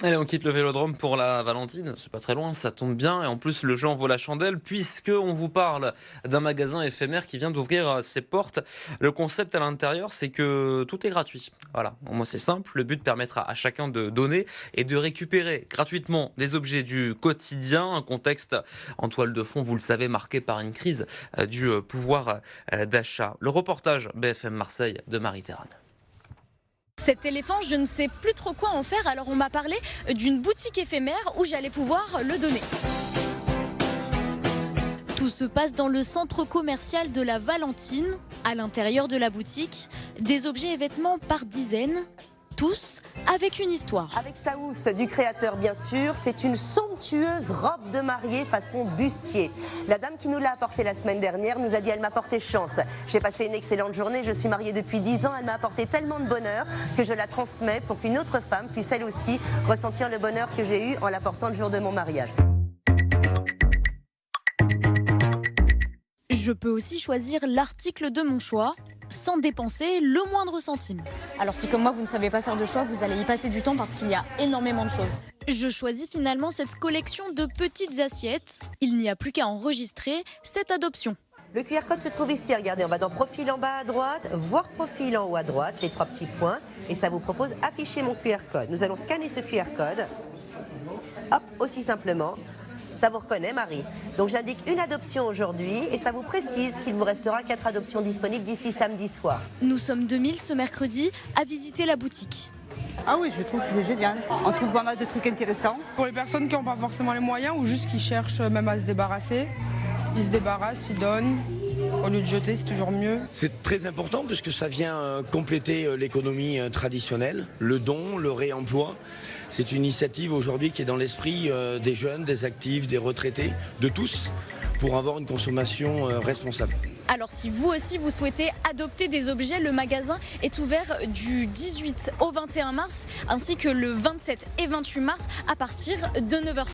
Allez, on quitte le Vélodrome pour la Valentine, c'est pas très loin, ça tombe bien. Et en plus, le jeu en vaut la chandelle puisque on vous parle d'un magasin éphémère qui vient d'ouvrir ses portes. Le concept à l'intérieur, c'est que tout est gratuit. Voilà, moi c'est simple, le but permettra à chacun de donner et de récupérer gratuitement des objets du quotidien. Un contexte en toile de fond, vous le savez, marqué par une crise du pouvoir d'achat. Le reportage BFM Marseille de Marie-Terrane. Cet éléphant, je ne sais plus trop quoi en faire, alors on m'a parlé d'une boutique éphémère où j'allais pouvoir le donner. Tout se passe dans le centre commercial de la Valentine. À l'intérieur de la boutique, des objets et vêtements par dizaines, tous avec une histoire. Avec sa housse du créateur bien sûr, c'est une somptueuse robe de mariée façon bustier. La dame qui nous l'a apportée la semaine dernière nous a dit elle m'a porté chance. J'ai passé une excellente journée, je suis mariée depuis 10 ans, elle m'a apporté tellement de bonheur que je la transmets pour qu'une autre femme puisse elle aussi ressentir le bonheur que j'ai eu en la portant le jour de mon mariage. Je peux aussi choisir l'article de mon choix sans dépenser le moindre centime. Alors si comme moi vous ne savez pas faire de choix, vous allez y passer du temps parce qu'il y a énormément de choses. Je choisis finalement cette collection de petites assiettes. Il n'y a plus qu'à enregistrer cette adoption. Le QR code se trouve ici, regardez, on va dans profil en bas à droite, voir profil en haut à droite, les 3 petits points, et ça vous propose afficher mon QR code. Nous allons scanner ce QR code, hop, aussi simplement. Ça vous reconnaît, Marie. Donc j'indique une adoption aujourd'hui et ça vous précise qu'il vous restera 4 adoptions disponibles d'ici samedi soir. Nous sommes 2000 ce mercredi à visiter la boutique. Ah oui, je trouve que c'est génial. On trouve pas mal de trucs intéressants. Pour les personnes qui n'ont pas forcément les moyens ou juste qui cherchent même à se débarrasser, ils se débarrassent, ils donnent. Au lieu de jeter, c'est toujours mieux. C'est très important puisque ça vient compléter l'économie traditionnelle, le don, le réemploi. C'est une initiative aujourd'hui qui est dans l'esprit des jeunes, des actifs, des retraités, de tous, pour avoir une consommation responsable. Alors si vous aussi vous souhaitez adopter des objets, le magasin est ouvert du 18 au 21 mars ainsi que le 27 et 28 mars à partir de 9h.